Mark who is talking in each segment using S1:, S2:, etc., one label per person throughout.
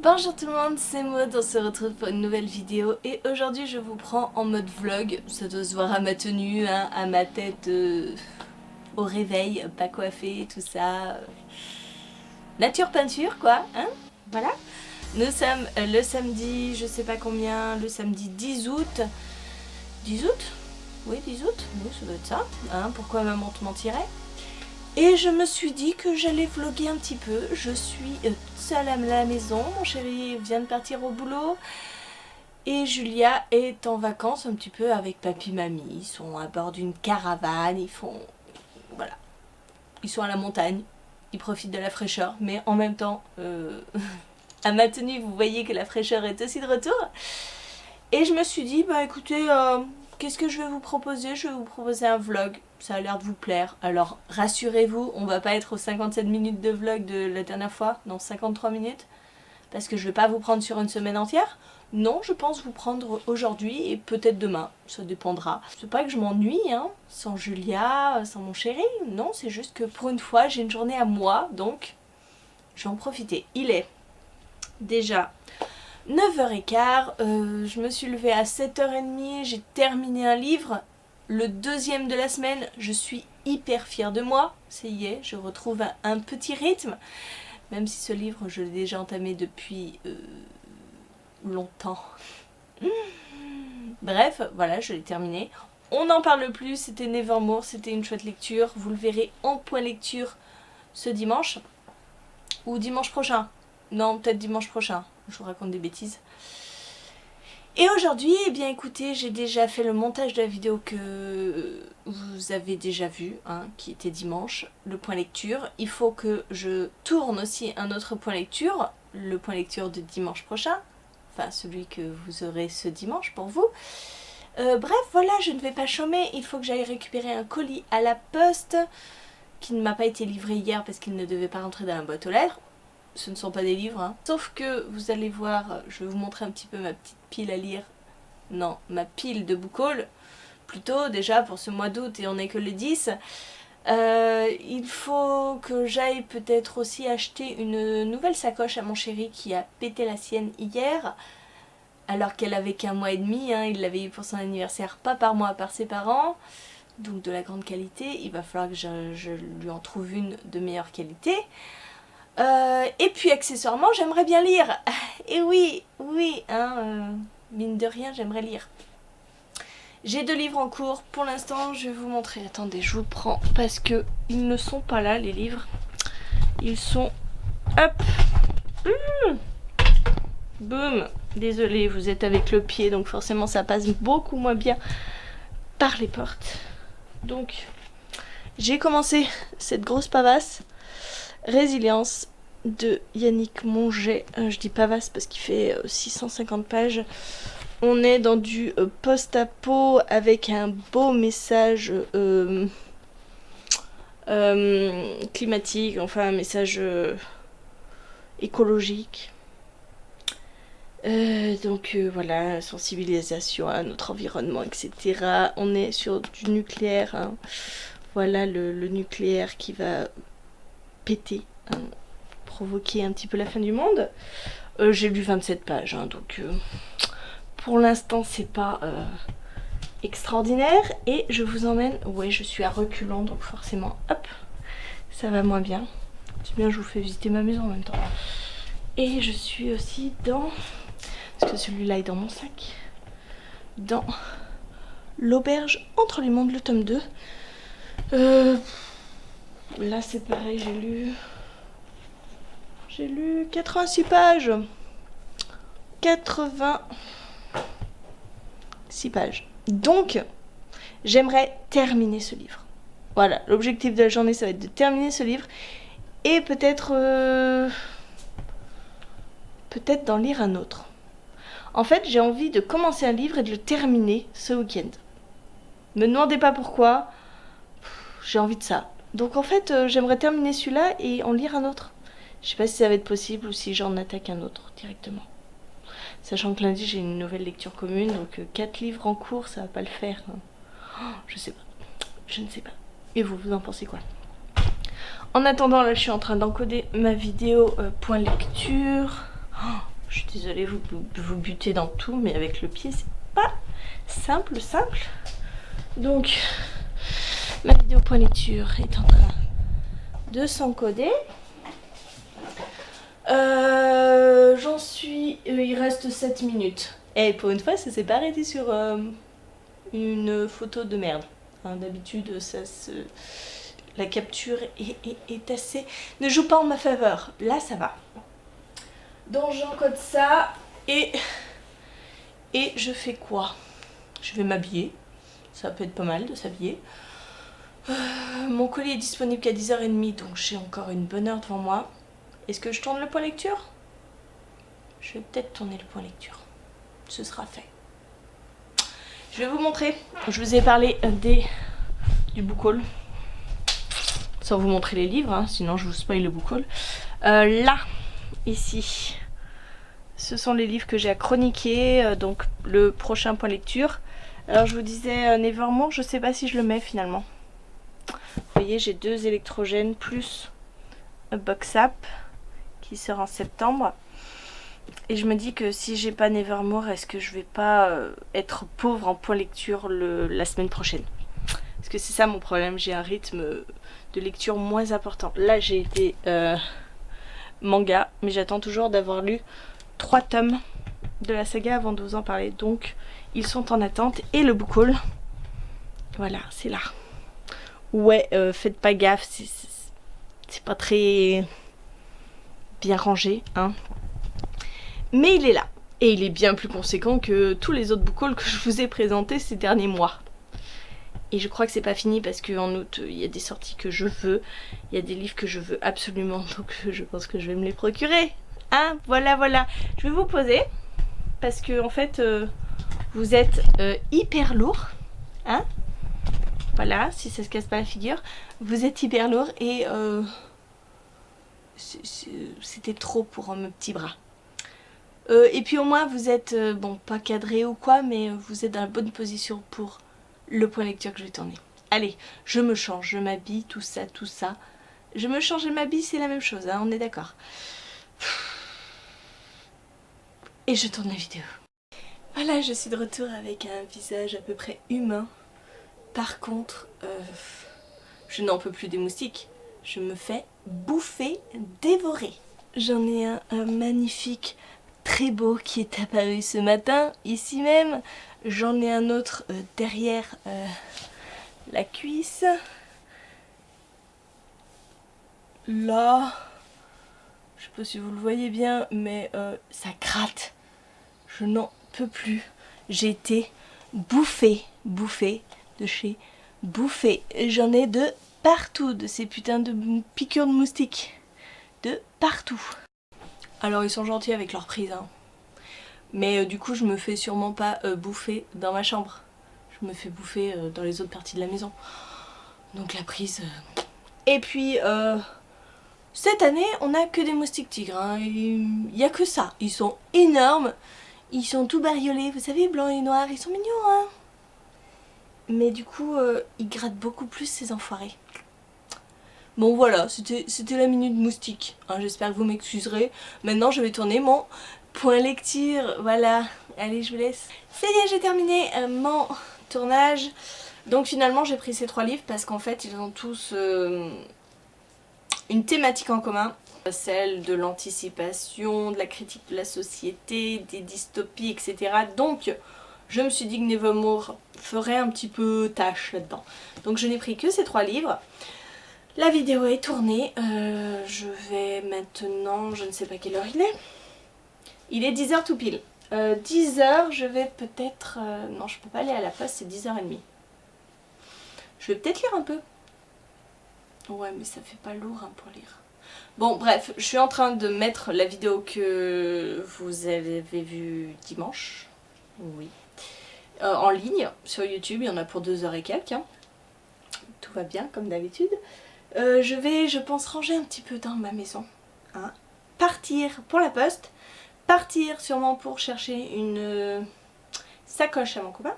S1: Bonjour tout le monde, c'est Maud, on se retrouve pour une nouvelle vidéo et aujourd'hui je vous prends en mode vlog. Ça doit se voir à ma tenue, hein, à ma tête au réveil, pas coiffée, tout ça. Nature peinture quoi, hein, voilà. Nous sommes le samedi, je sais pas combien, le samedi 10 août. 10 août? Oui 10 août, oui ça doit être ça, hein, pourquoi maman te mentirait? Et je me suis dit que j'allais vlogger un petit peu. Je suis seule à la maison, mon chéri vient de partir au boulot. Et Julia est en vacances un petit peu avec papy, mamie. Ils sont à bord d'une caravane, ils font... Voilà. Ils sont à la montagne, ils profitent de la fraîcheur. Mais en même temps, à ma tenue, vous voyez que la fraîcheur est aussi de retour. Et je me suis dit, bah écoutez, qu'est-ce que je vais vous proposer? Je vais vous proposer un vlog. Ça a l'air de vous plaire. Alors rassurez-vous, on va pas être aux 57 minutes de vlog de la dernière fois. Non, 53 minutes. Parce que je vais pas vous prendre sur une semaine entière. Non, je pense vous prendre aujourd'hui et peut-être demain. Ça dépendra. C'est pas que je m'ennuie, hein. Sans Julia, sans mon chéri. Non, c'est juste que pour une fois, j'ai une journée à moi. Donc, je vais en profiter. Il est déjà 9h15, je me suis levée à 7h30, j'ai terminé un livre, le deuxième de la semaine, je suis hyper fière de moi, ça y est, je retrouve un petit rythme, même si ce livre je l'ai déjà entamé depuis longtemps. Bref, voilà, je l'ai terminé. On n'en parle plus, c'était Nevermore, c'était une chouette lecture, vous le verrez en point lecture ce dimanche, ou dimanche prochain, non peut-être dimanche prochain. Je vous raconte des bêtises. Et aujourd'hui, eh bien écoutez, j'ai déjà fait le montage de la vidéo que vous avez déjà vue, hein, qui était dimanche, le point lecture. Il faut que je tourne aussi un autre point lecture, le point lecture de dimanche prochain. Enfin, celui que vous aurez ce dimanche pour vous. Bref, voilà, je ne vais pas chômer. Il faut que j'aille récupérer un colis à la poste qui ne m'a pas été livré hier parce qu'il ne devait pas rentrer dans la boîte aux lettres. Ce ne sont pas des livres, hein. Sauf que vous allez voir, je vais vous montrer un petit peu ma petite pile à lire. Non, ma pile de book haul. Plutôt déjà pour ce mois d'août et on n'est que le 10. Il faut que j'aille peut-être aussi acheter une nouvelle sacoche à mon chéri qui a pété la sienne hier. Alors qu'elle avait qu'1 mois et demi, hein, il l'avait eu pour son anniversaire, pas par moi, par ses parents. Donc de la grande qualité, il va falloir que je lui en trouve une de meilleure qualité. Et puis accessoirement j'aimerais bien lire. Et oui, hein, mine de rien j'aimerais lire. J'ai 2 livres en cours pour l'instant, je vais vous montrer. Attendez, je vous prends parce que ils ne sont pas là les livres. Ils sont... Hop, boum. Désolée, vous êtes avec le pied donc forcément ça passe beaucoup moins bien par les portes. Donc j'ai commencé cette grosse pavasse. Résilience de Yannick Monget. Je dis pavasse parce qu'il fait 650 pages. On est dans du post-apo avec un beau message climatique, enfin un message écologique. Donc voilà, sensibilisation à notre environnement, etc. On est sur du nucléaire, hein. Voilà le nucléaire qui va péter, hein, provoquer un petit peu la fin du monde. J'ai lu 27 pages, hein, donc pour l'instant c'est pas extraordinaire. Et je vous emmène, ouais je suis à reculons donc forcément hop, ça va moins bien. C'est bien, je vous fais visiter ma maison en même temps. Et je suis aussi dans, parce que celui-là est dans mon sac, dans L'Auberge entre les mondes, le tome 2. Là c'est pareil, j'ai lu 86 pages. 86 pages. Donc, j'aimerais terminer ce livre. Voilà, l'objectif de la journée, ça va être de terminer ce livre. Et peut-être d'en lire un autre. En fait, j'ai envie de commencer un livre et de le terminer ce week-end. Me demandez pas pourquoi. J'ai envie de ça. Donc en fait, j'aimerais terminer celui-là et en lire un autre. Je sais pas si ça va être possible ou si j'en attaque un autre directement. Sachant que lundi j'ai une nouvelle lecture commune, donc 4 livres en cours, ça va pas le faire. Oh, je sais pas. Je ne sais pas. Et vous en pensez quoi? En attendant, là je suis en train d'encoder ma vidéo point lecture. Oh, suis désolée, vous butez dans tout, mais avec le pied, c'est pas simple. Donc, ma vidéo point lecture est en train de s'encoder. J'en suis... il reste 7 minutes. Et pour une fois, ça s'est pas arrêté sur une photo de merde. Hein, d'habitude, la capture est assez... ne joue pas en ma faveur. Là, ça va. Donc j'encode ça et je fais quoi? Je vais m'habiller. Ça peut être pas mal de s'habiller. Mon colis est disponible qu'à 10h30, donc j'ai encore une bonne heure devant moi. Est-ce que je tourne le point lecture? Je vais peut-être tourner le point lecture. Ce sera fait. Je vais vous montrer. Je vous ai parlé du book haul. Sans vous montrer les livres, hein, sinon je vous spoil le book haul. Là, ici, ce sont les livres que j'ai à chroniquer. Donc le prochain point lecture. Alors je vous disais Nevermore, je sais pas si je le mets finalement. Vous voyez, j'ai 2 électrogènes plus un box app qui sort en septembre. Et je me dis que si j'ai pas Nevermore, est-ce que je vais pas être pauvre en point lecture la semaine prochaine? Parce que c'est ça mon problème, j'ai un rythme de lecture moins important. Là j'ai été manga, mais j'attends toujours d'avoir lu 3 tomes de la saga avant de vous en parler. Donc ils sont en attente. Et le book haul, voilà, c'est là. Ouais, faites pas gaffe, c'est pas très bien rangé, hein. Mais il est là. Et il est bien plus conséquent que tous les autres book hauls que je vous ai présentés ces derniers mois. Et je crois que c'est pas fini parce qu'en août, il y a des sorties que je veux. Il y a des livres que je veux absolument. Donc je pense que je vais me les procurer. Hein, voilà. Je vais vous poser. Parce que en fait, vous êtes hyper lourd. Hein. Voilà, si ça se casse pas la figure. Vous êtes hyper lourd et c'était trop pour mes petits bras. Et puis au moins vous êtes, bon pas cadré ou quoi, mais vous êtes dans la bonne position pour le point lecture que je vais tourner. Allez, je me change, je m'habille, tout ça. Je me change et m'habille, c'est la même chose, hein, on est d'accord. Et je tourne la vidéo. Voilà, je suis de retour avec un visage à peu près humain. Par contre, je n'en peux plus des moustiques. Je me fais bouffer, dévorer. J'en ai un magnifique, très beau qui est apparu ce matin, ici même. J'en ai un autre derrière la cuisse. Là, je sais pas si vous le voyez bien, mais ça gratte. Je n'en peux plus. J'ai été bouffée de chez bouffée. J'en ai de partout, de ces putains de piqûres de moustiques. De partout. Alors ils sont gentils avec leur prise, hein. Mais du coup je me fais sûrement pas bouffer dans ma chambre. Je me fais bouffer dans les autres parties de la maison. Donc la prise... Et puis cette année on a que des moustiques tigres, hein. Il n'y a que ça. Ils sont énormes. Ils sont tout bariolés, vous savez, blancs et noirs. Ils sont mignons, hein. Mais du coup ils grattent beaucoup plus ces enfoirés. Bon voilà, c'était la minute moustique, hein, j'espère que vous m'excuserez. Maintenant je vais tourner mon point lecture, voilà. Allez, je vous laisse. Ça y est, j'ai terminé mon tournage. Donc finalement j'ai pris ces 3 livres parce qu'en fait ils ont tous une thématique en commun. Celle de l'anticipation, de la critique de la société, des dystopies, etc. Donc je me suis dit que Nevermore ferait un petit peu tâche là-dedans. Donc je n'ai pris que ces 3 livres. La vidéo est tournée, je vais maintenant, je ne sais pas quelle heure il est. Il est 10h tout pile. 10h, je vais peut-être... non, je peux pas aller à la poste, c'est 10h30. Je vais peut-être lire un peu. Ouais, mais ça fait pas lourd hein, pour lire. Bon, bref, je suis en train de mettre la vidéo que vous avez vue dimanche. Oui. En ligne, sur YouTube, il y en a pour 2h et quelques. Hein. Tout va bien, comme d'habitude. Je vais, je pense, ranger un petit peu dans ma maison. Hein. Partir pour la poste. Partir sûrement pour chercher une sacoche à mon copain.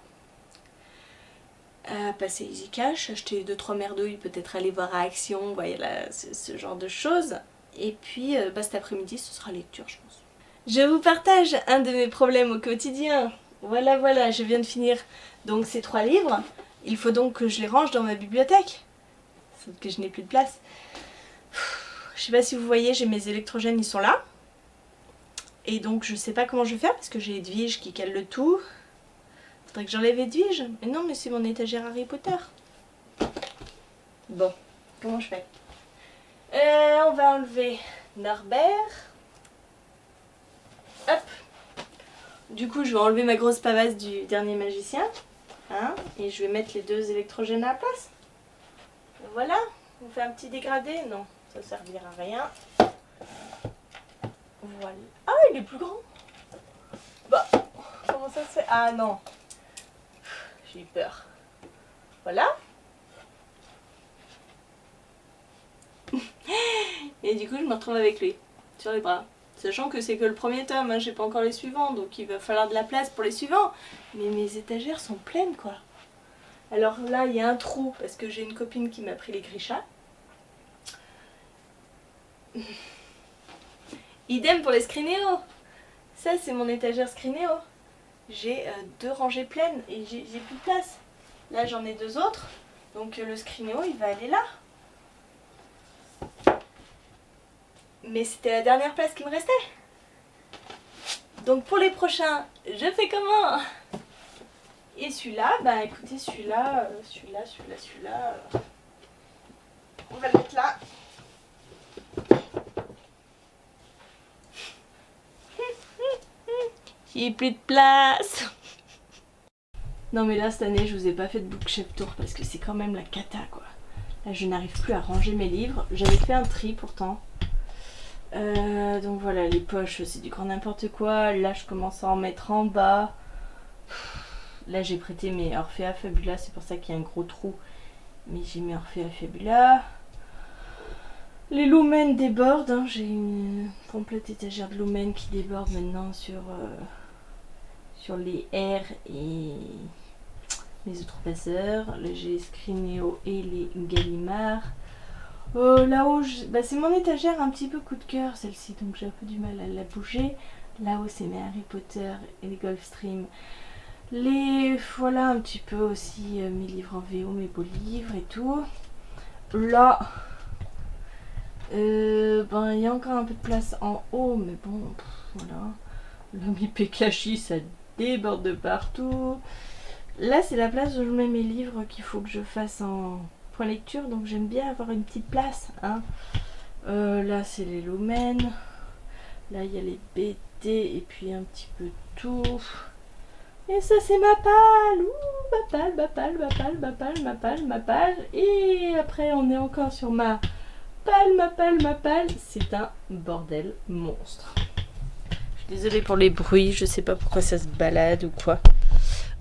S1: Passer Easy Cash, acheter 2-3 merdouilles, peut-être aller voir à Action, voilà, ce genre de choses. Et puis cet après-midi, ce sera lecture, je pense. Je vous partage un de mes problèmes au quotidien. Voilà, je viens de finir donc ces 3 livres. Il faut donc que je les range dans ma bibliothèque. Sauf que je n'ai plus de place. Je sais pas si vous voyez, j'ai mes électrogènes, ils sont là. Et donc je sais pas comment je vais faire parce que j'ai Edwige qui cale le tout. Faudrait que j'enlève Edwige. Mais non, mais c'est mon étagère Harry Potter. Bon, comment je fais? On va enlever Norbert. Hop. Du coup, je vais enlever ma grosse pavasse du dernier magicien. Hein, et je vais mettre les 2 électrogènes à la place. Voilà. On fait un petit dégradé. Non, ça servira à rien. Voilà. Ah, il est plus grand. Bah, comment ça se fait? Ah non. J'ai eu peur. Voilà. Et du coup, je me retrouve avec lui sur les bras. Sachant que c'est que le premier tome, hein, j'ai pas encore les suivants, donc il va falloir de la place pour les suivants. Mais mes étagères sont pleines, quoi. Alors là, il y a un trou, parce que j'ai une copine qui m'a pris les Grisha. Idem pour les Skrinéo. Ça, c'est mon étagère Skrinéo. J'ai 2 rangées pleines et j'ai plus de place. Là, j'en ai 2 autres. Donc le Skrinéo, il va aller là. Mais c'était la dernière place qui me restait. Donc pour les prochains, je fais comment? Et celui-là, bah écoutez, celui-là, on va le mettre là. J'ai plus de place. Non mais là cette année je vous ai pas fait de bookshelf tour parce que c'est quand même la cata quoi. Là je n'arrive plus à ranger mes livres. J'avais fait un tri pourtant. Donc voilà, les poches c'est du grand n'importe quoi. Là je commence à en mettre en bas. Là j'ai prêté mes Orphea Fabula, c'est pour ça qu'il y a un gros trou. Mais j'ai mis Orphea Fabula. Les lumens débordent, hein. J'ai une complète étagère de lumens qui déborde maintenant sur les R et mes outrepasseurs. Là j'ai Skrinéo et les Gallimard. Là-haut, c'est mon étagère un petit peu coup de cœur celle-ci, donc j'ai un peu du mal à la bouger. Là-haut c'est mes Harry Potter et les Gulfstream. Voilà un petit peu aussi mes livres en VO, mes beaux livres et tout. Là, il y a encore un peu de place en haut, mais bon, voilà. Là, mes Peklashi, ça déborde de partout. Là, c'est la place où je mets mes livres qu'il faut que je fasse en point lecture, donc j'aime bien avoir une petite place. Hein. Là, c'est les lumens. Là, il y a les BD et puis un petit peu tout. Et ça, c'est ma palle. Ouh, ma palle. Et après, on est encore sur ma palle. C'est un bordel monstre. Je suis désolée pour les bruits, je sais pas pourquoi ça se balade ou quoi.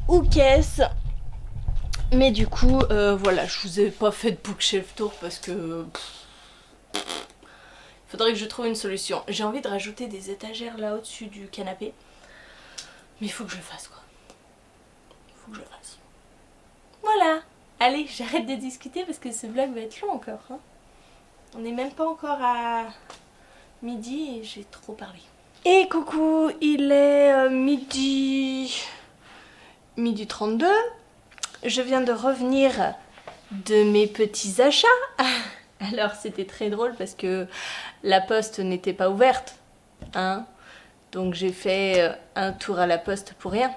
S1: Ou qu'est-ce? Mais du coup, voilà, je vous ai pas fait de bookshelf tour parce que... faudrait que je trouve une solution. J'ai envie de rajouter des étagères là au-dessus du canapé. Mais il faut que je le fasse quoi. Il faut que je le fasse. Voilà. Allez, j'arrête de discuter parce que ce vlog va être long encore. Hein. On n'est même pas encore à midi et j'ai trop parlé. Et coucou, il est midi 32. Je viens de revenir de mes petits achats. Alors c'était très drôle parce que la poste n'était pas ouverte. Hein. Donc j'ai fait un tour à la poste pour rien.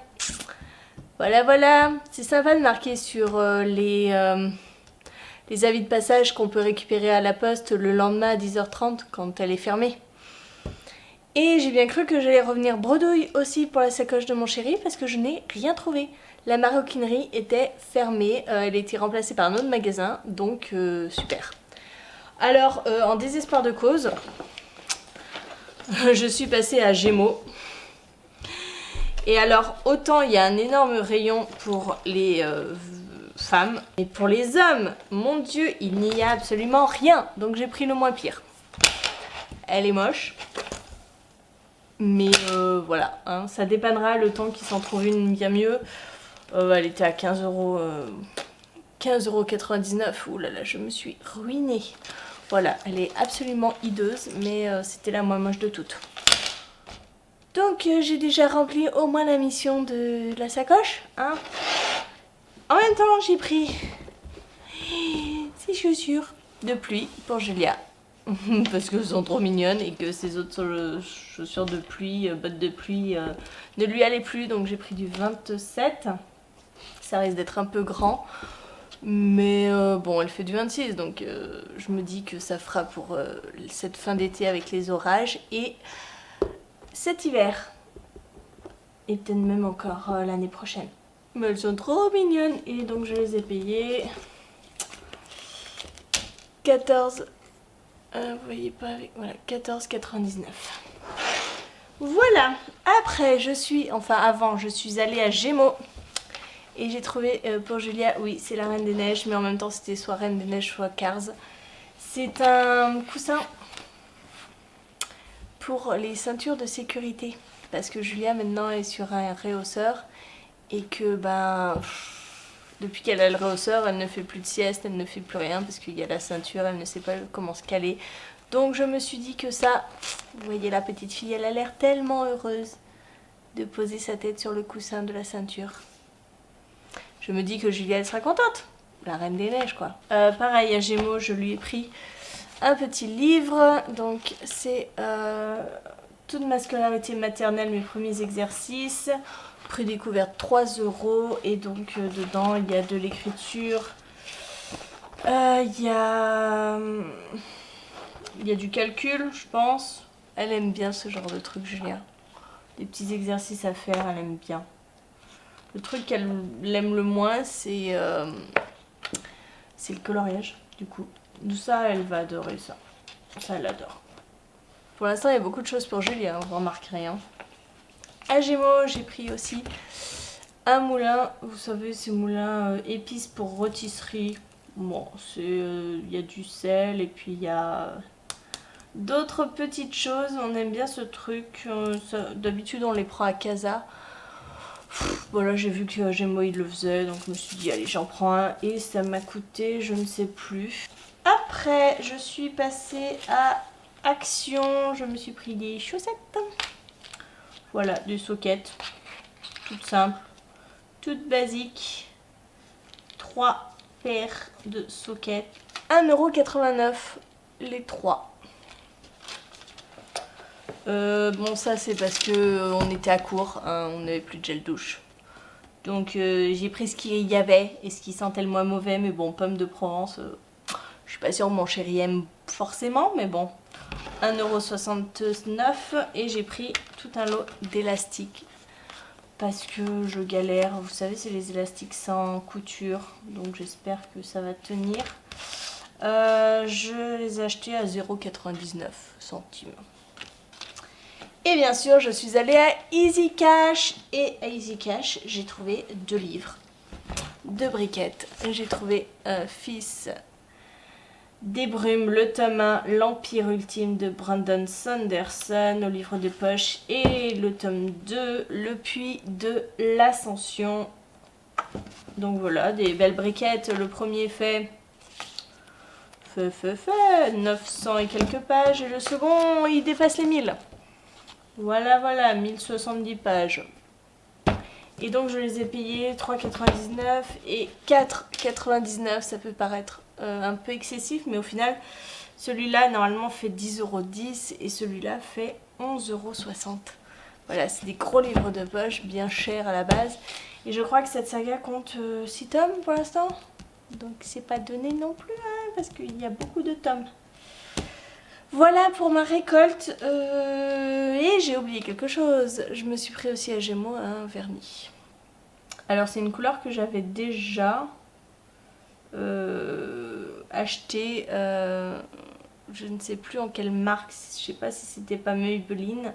S1: Voilà. C'est sympa de marquer sur les avis de passage qu'on peut récupérer à la poste le lendemain à 10h30 quand elle est fermée. Et j'ai bien cru que j'allais revenir bredouille aussi pour la sacoche de mon chéri parce que je n'ai rien trouvé. La maroquinerie était fermée, elle a été remplacée par un autre magasin, donc super. Alors, en désespoir de cause, je suis passée à Gémeaux. Et alors, autant il y a un énorme rayon pour les femmes, et pour les hommes, mon Dieu, il n'y a absolument rien. Donc j'ai pris le moins pire. Elle est moche. Mais voilà, hein, ça dépannera le temps qu'il s'en trouve une bien mieux. Elle était à 15 €, 15,99 €. Ouh là là, je me suis ruinée. Voilà, elle est absolument hideuse, mais c'était la moins moche de toutes. Donc j'ai déjà rempli au moins la mission de la sacoche. Hein. En même temps, j'ai pris ces chaussures de pluie pour Julia. Parce qu'elles sont trop mignonnes et que ces autres chaussures de pluie, bottes de pluie, ne lui allaient plus. Donc j'ai pris du 27. Ça risque d'être un peu grand. Mais bon, elle fait du 26. Donc je me dis que ça fera pour cette fin d'été avec les orages. Et cet hiver. Et peut-être même encore l'année prochaine. Mais elles sont trop mignonnes. Et donc je les ai payées 14... vous voyez pas avec... Voilà, 14,99. Voilà. Après, avant, je suis allée à Gémeaux. Et j'ai trouvé pour Julia, oui, c'est la Reine des Neiges. Mais en même temps, c'était soit Reine des Neiges, soit Cars. C'est un coussin pour les ceintures de sécurité. Parce que Julia, maintenant, est sur un réhausseur. Et que, depuis qu'elle a le réhausseur, elle ne fait plus de sieste, elle ne fait plus rien. Parce qu'il y a la ceinture, elle ne sait pas comment se caler. Donc je me suis dit que ça, vous voyez la petite fille, elle a l'air tellement heureuse de poser sa tête sur le coussin de la ceinture. Je me dis que Julia, elle sera contente. La Reine des Neiges, quoi. Pareil, à Gémeaux, je lui ai pris un petit livre. Donc c'est toute ma scolarité maternelle, mes premiers exercices. Prix découverte 3 €. Et donc dedans, il y a de l'écriture. Il y a du calcul, je pense. Elle aime bien ce genre de truc, Julia. Des petits exercices à faire, elle aime bien. Le truc qu'elle aime le moins, c'est le coloriage, du coup. Ça, elle va adorer ça. Ça, elle adore. Pour l'instant, il y a beaucoup de choses pour Julia, vous remarquerez. Hein. À Gémeaux, j'ai pris aussi un moulin. Vous savez, ces moulins épices pour rôtisserie. Bon, il y a du sel et puis il y a d'autres petites choses. On aime bien ce truc. D'habitude, on les prend à Casa. Voilà, j'ai vu que Gémeaux il le faisait, donc je me suis dit allez, j'en prends un. Et ça m'a coûté, je ne sais plus. Après, je suis passée à Action. Je me suis pris des chaussettes. Voilà, des soquettes. Toutes simples, toutes basiques. 3 paires de soquettes. 1,89 € les 3. Bon, ça c'est parce que on était à court, hein, on n'avait plus de gel douche. Donc j'ai pris ce qu'il y avait et ce qui sentait le moins mauvais. Mais bon, pomme de Provence, je suis pas sûre que mon chéri aime forcément, mais bon. 1,69 € et j'ai pris tout un lot d'élastiques. Parce que je galère, vous savez, c'est les élastiques sans couture. Donc j'espère que ça va tenir. Je les ai achetés à 0,99 €. Et bien sûr, je suis allée à Easy Cash. Et à Easy Cash, j'ai trouvé 2 livres, 2 briquettes. J'ai trouvé Fils des Brumes, le tome 1, l'Empire ultime de Brandon Sanderson, au livre de poche. Et le tome 2, le Puits de l'Ascension. Donc voilà, des belles briquettes. Le premier fait 900 et quelques pages. Et le second, il dépasse les 1000. Voilà, 1070 pages. Et donc je les ai payés 3,99 et 4,99. Ça peut paraître un peu excessif, mais au final, celui-là normalement fait 10,10 € et celui-là fait 11,60 €. Voilà, c'est des gros livres de poche, bien chers à la base. Et je crois que cette saga compte 6 tomes pour l'instant. Donc c'est pas donné non plus, hein, parce qu'il y a beaucoup de tomes. Voilà pour ma récolte. Et j'ai oublié quelque chose. Je me suis pris aussi à Gémeaux un vernis. Alors c'est une couleur que j'avais déjà acheté. Je ne sais plus en quelle marque. Je sais pas si c'était pas Maybelline.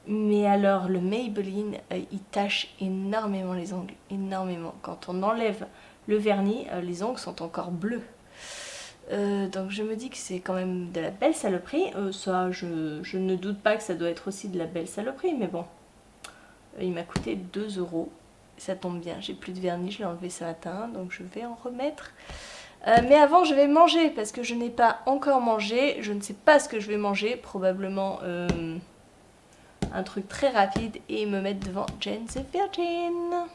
S1: Mais alors le Maybelline, il tâche énormément les ongles. Énormément. Quand on enlève le vernis, les ongles sont encore bleus. Donc je me dis que c'est quand même de la belle saloperie. Ça, je ne doute pas que ça doit être aussi de la belle saloperie, mais bon. Il m'a coûté 2 €. Ça tombe bien, j'ai plus de vernis, je l'ai enlevé ce matin, donc je vais en remettre. Mais avant, je vais manger, parce que je n'ai pas encore mangé. Je ne sais pas ce que je vais manger, probablement un truc très rapide et me mettre devant Jane the Virgin.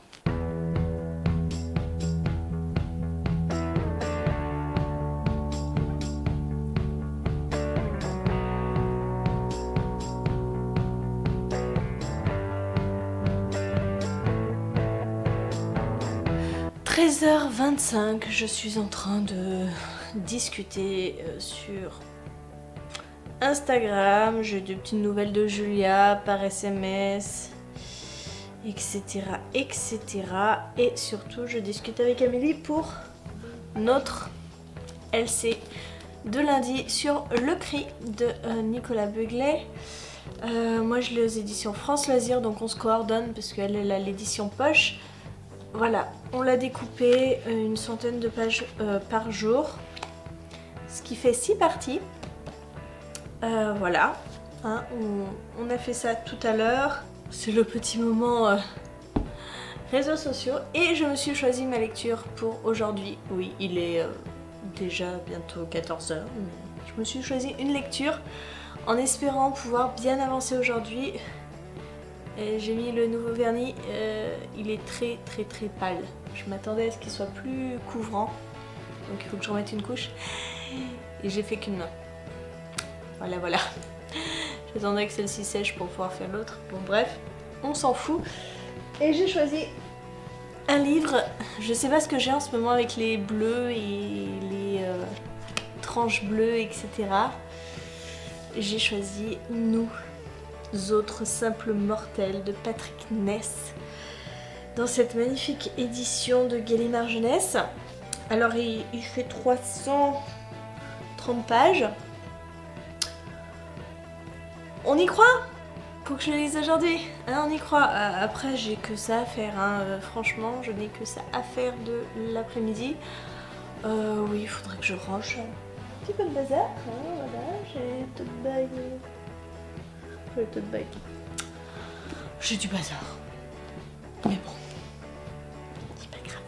S1: « 13h25, je suis en train de discuter sur Instagram, j'ai des petites nouvelles de Julia par SMS, etc. etc. Et surtout, je discute avec Amélie pour notre LC de lundi sur Le Cri de Nicolas Beuglet. Moi, je l'ai aux éditions France Loisirs, donc on se coordonne parce qu'elle a l'édition poche. Voilà, on l'a découpé une centaine de pages par jour, ce qui fait 6 parties. Voilà, hein, on a fait ça tout à l'heure. C'est le petit moment réseaux sociaux. Et je me suis choisi ma lecture pour aujourd'hui. Oui, il est déjà bientôt 14h. Mais je me suis choisi une lecture en espérant pouvoir bien avancer aujourd'hui. J'ai mis le nouveau vernis, il est très pâle. Je m'attendais à ce qu'il soit plus couvrant, donc il faut que je remette une couche. Et j'ai fait qu'une main. Voilà. J'attendais que celle-ci sèche pour pouvoir faire l'autre. Bon bref, on s'en fout. Et j'ai choisi un livre. Je sais pas ce que j'ai en ce moment avec les bleus et les tranches bleues, etc. J'ai choisi Nous autres simples mortels de Patrick Ness dans cette magnifique édition de Gallimard Jeunesse. Alors il fait 330 pages. On y croit? Faut que je le lise aujourd'hui, hein, on y croit. Après j'ai que ça à faire, hein. Franchement je n'ai que ça à faire de l'après-midi. Oui, il faudrait que je range un petit peu de bazar, hein, voilà, j'ai tout bail. J'ai du bazar. Mais bon, c'est pas grave.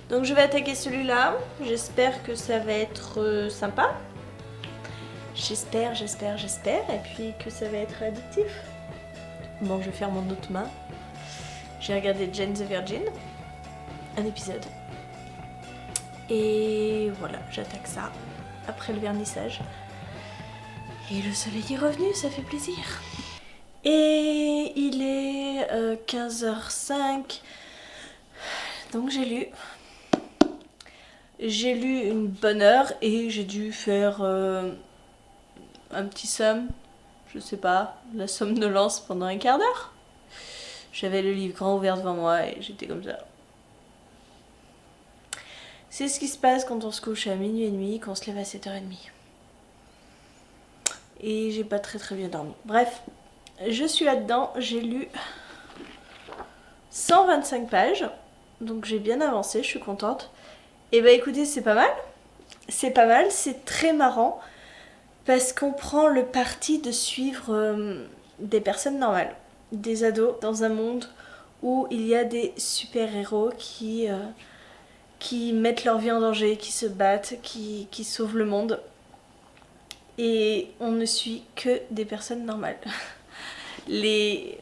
S1: Donc je vais attaquer celui-là. J'espère que ça va être sympa. J'espère. Et puis que ça va être addictif. Bon, je vais faire mon autre main. J'ai regardé Jane the Virgin. Un épisode. Et voilà, j'attaque ça. Après le vernissage. Et le soleil est revenu, ça fait plaisir. Et il est 15h05. Donc j'ai lu. J'ai lu une bonne heure et j'ai dû faire un petit somme. Je sais pas, la somnolence pendant un quart d'heure. J'avais le livre grand ouvert devant moi et j'étais comme ça. C'est ce qui se passe quand on se couche à minuit et demi, qu'on se lève à 7h30. Et j'ai pas très bien dormi. Bref, je suis là-dedans, j'ai lu 125 pages, donc j'ai bien avancé, je suis contente. Et bah écoutez, c'est pas mal, c'est très marrant, parce qu'on prend le parti de suivre des personnes normales, des ados, dans un monde où il y a des super-héros qui mettent leur vie en danger, qui se battent, qui sauvent le monde. Et on ne suit que des personnes normales. Les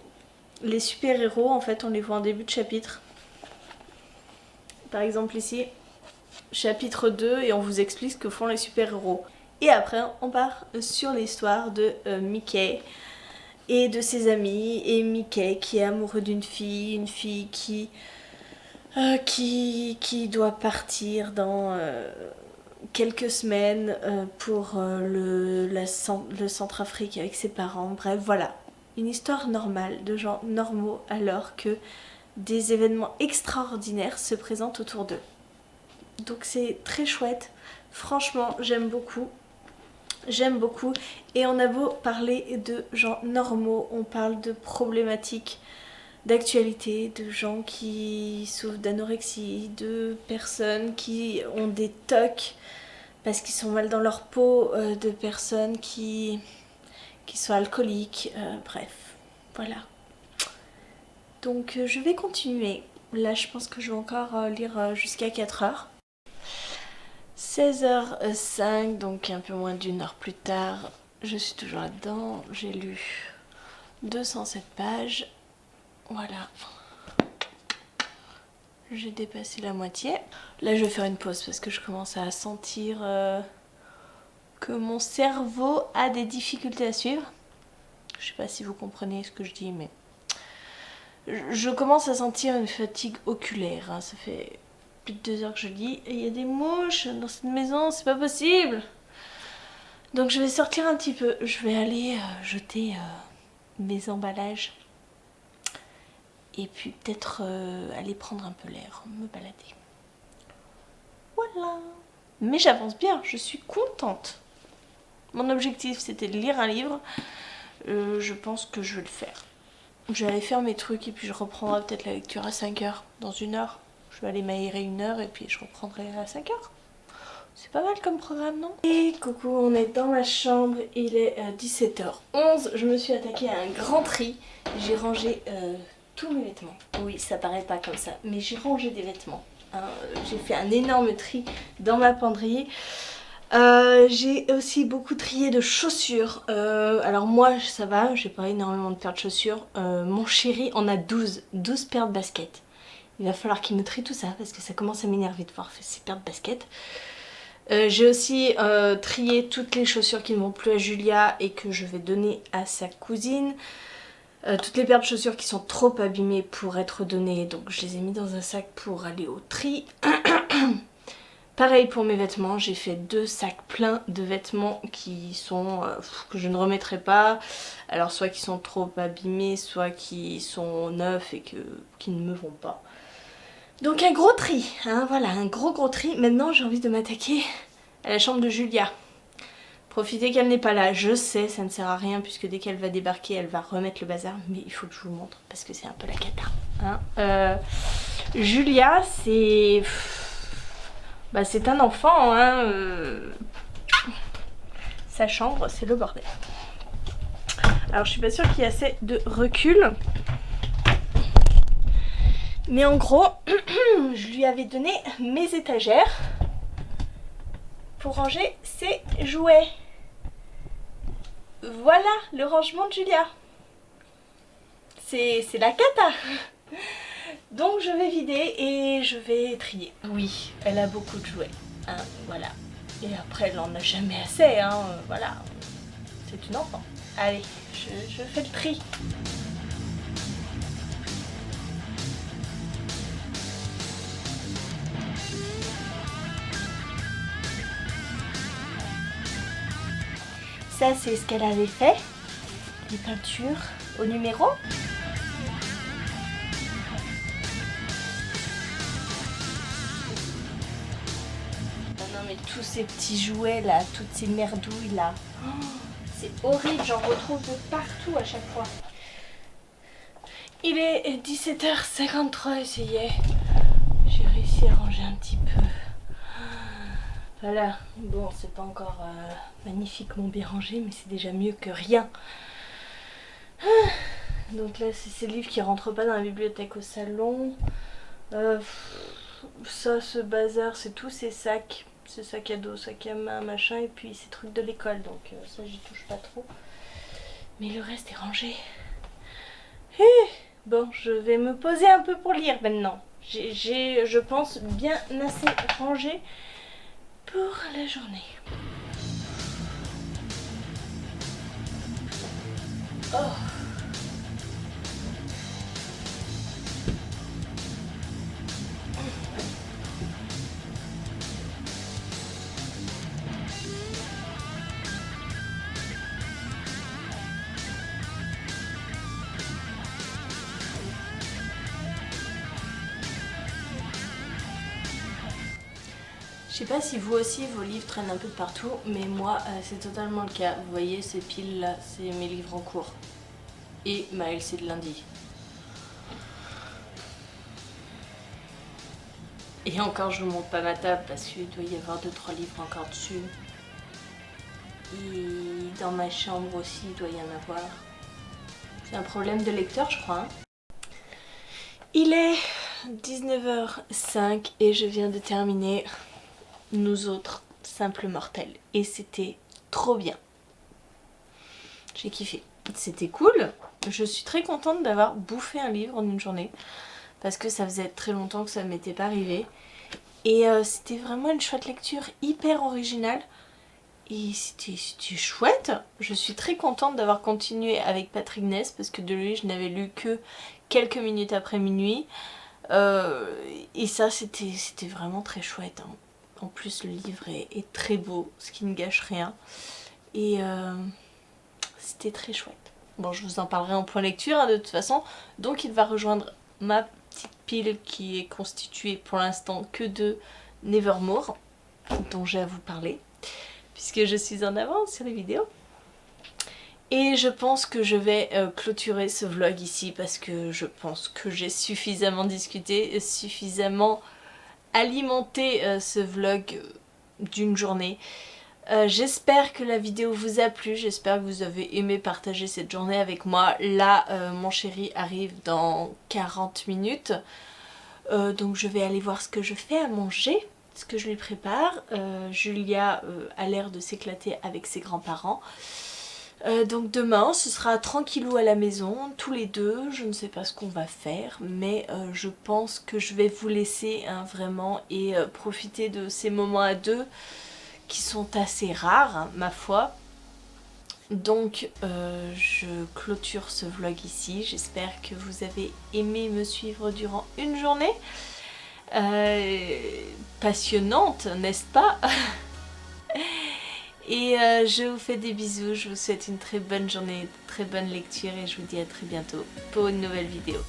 S1: super-héros, en fait, on les voit en début de chapitre. Par exemple ici, chapitre 2, et on vous explique ce que font les super-héros. Et après, on part sur l'histoire de Mickey et de ses amis. Et Mickey qui est amoureux d'une fille, une fille qui doit partir dans quelques semaines pour le Centrafrique avec ses parents. Bref, voilà. Une histoire normale, de gens normaux, alors que des événements extraordinaires se présentent autour d'eux. Donc c'est très chouette. Franchement, j'aime beaucoup. Et on a beau parler de gens normaux, on parle de problématiques d'actualité, de gens qui souffrent d'anorexie, de personnes qui ont des TOC parce qu'ils sont mal dans leur peau, de personnes qui sont alcooliques, bref, voilà. Donc je vais continuer. Là je pense que je vais encore lire jusqu'à 4h. 16h05, donc un peu moins d'une heure plus tard, je suis toujours là-dedans. J'ai lu 207 pages. Voilà. J'ai dépassé la moitié. Là je vais faire une pause parce que je commence à sentir que mon cerveau a des difficultés à suivre. Je sais pas si vous comprenez ce que je dis, mais je commence à sentir une fatigue oculaire. Hein. Ça fait plus de 2 heures que je lis et il y a des mouches dans cette maison, c'est pas possible. Donc je vais sortir un petit peu. Je vais aller jeter mes emballages. Et puis peut-être aller prendre un peu l'air, me balader. Voilà. Mais j'avance bien, je suis contente. Mon objectif c'était de lire un livre. Je pense que je vais le faire. Je vais aller faire mes trucs et puis je reprendrai peut-être la lecture à 5 heures, dans 1 heure. Je vais aller m'aérer 1 heure et puis je reprendrai à 5 heures. C'est pas mal comme programme, non? Et coucou, on est dans ma chambre, il est 17h11. Je me suis attaquée à un grand tri. J'ai rangé tous mes vêtements. Oui, ça paraît pas comme ça, mais j'ai rangé des vêtements. Hein. J'ai fait un énorme tri dans ma penderie. J'ai aussi beaucoup trié de chaussures. Alors moi ça va, j'ai pas énormément de paires de chaussures. Mon chéri en a 12 paires de baskets. Il va falloir qu'il me trie tout ça parce que ça commence à m'énerver de voir ces paires de baskets. J'ai aussi trié toutes les chaussures qui ne vont plus à Julia et que je vais donner à sa cousine. Toutes les paires de chaussures qui sont trop abîmées pour être données, donc je les ai mis dans un sac pour aller au tri. Pareil pour mes vêtements, j'ai fait 2 sacs pleins de vêtements qui sont que je ne remettrai pas. Alors soit qui sont trop abîmés, soit qui sont neufs et qui ne me vont pas. Donc un gros tri, hein, voilà, un gros tri. Maintenant j'ai envie de m'attaquer à la chambre de Julia. Profitez qu'elle n'est pas là, je sais, ça ne sert à rien puisque dès qu'elle va débarquer, elle va remettre le bazar. Mais il faut que je vous montre parce que c'est un peu la cata. Hein. Julia, c'est... Bah, c'est un enfant, hein. Sa chambre, c'est le bordel. Alors je suis pas sûre qu'il y ait assez de recul. Mais en gros, je lui avais donné mes étagères pour ranger ses jouets. Voilà le rangement de Julia. C'est la cata. Donc je vais vider et je vais trier. Oui, elle a beaucoup de jouets. Hein, voilà. Et après, elle en a jamais assez. Hein, voilà. C'est une enfant. Allez, je fais le tri. Ça, c'est ce qu'elle avait fait. Les peintures au numéro. Non mais tous ces petits jouets là, toutes ces merdouilles là. Oh, c'est horrible, j'en retrouve de partout à chaque fois. Il est 17h53 et ça y est. J'ai réussi à ranger un petit peu. Voilà, bon c'est pas encore magnifiquement bien rangé mais c'est déjà mieux que rien. Donc là c'est ces livres qui rentrent pas dans la bibliothèque au salon. Ça, ce bazar, c'est tous ces sacs. Ces sacs à dos, sacs à main, machin, et puis ces trucs de l'école. Donc ça j'y touche pas trop. Mais le reste est rangé. Bon, je vais me poser un peu pour lire maintenant. J'ai, je pense, bien assez rangé pour la journée. Oh. Je sais pas si vous aussi vos livres traînent un peu de partout, mais moi c'est totalement le cas. Vous voyez ces piles là, c'est mes livres en cours. Et ma LC de lundi. Et encore je vous montre pas ma table parce qu'il doit y avoir 2-3 livres encore dessus. Et dans ma chambre aussi il doit y en avoir. C'est un problème de lecteur je crois. Hein. Il est 19h05 et je viens de terminer Nous autres simples mortels. Et c'était trop bien. J'ai kiffé. C'était cool, Je suis très contente d'avoir bouffé un livre en une journée parce que ça faisait très longtemps que ça ne m'était pas arrivé. Et c'était vraiment une chouette lecture, hyper originale. Et c'était chouette. Je suis très contente d'avoir continué avec Patrick Ness parce que de lui je n'avais lu que quelques minutes après minuit. Et ça c'était vraiment très chouette. Hein. En plus le livre est très beau, ce qui ne gâche rien. Et c'était très chouette. Bon, je vous en parlerai en point lecture hein, de toute façon. Donc il va rejoindre ma petite pile qui est constituée pour l'instant que de Nevermore, dont j'ai à vous parler, puisque je suis en avance sur les vidéos. Et je pense que je vais clôturer ce vlog ici parce que je pense que j'ai suffisamment discuté, suffisamment alimenté ce vlog d'une journée. J'espère que la vidéo vous a plu, j'espère que vous avez aimé partager cette journée avec moi. Là, mon chéri arrive dans 40 minutes, donc je vais aller voir ce que je fais à manger, ce que je lui prépare. Julia a l'air de s'éclater avec ses grands-parents. Donc demain, ce sera tranquillou à la maison, tous les deux. Je ne sais pas ce qu'on va faire, mais je pense que je vais vous laisser hein, vraiment et profiter de ces moments à deux qui sont assez rares, hein, ma foi. Donc je clôture ce vlog ici. J'espère que vous avez aimé me suivre durant une journée passionnante, n'est-ce pas? Et je vous fais des bisous, je vous souhaite une très bonne journée, très bonne lecture et je vous dis à très bientôt pour une nouvelle vidéo.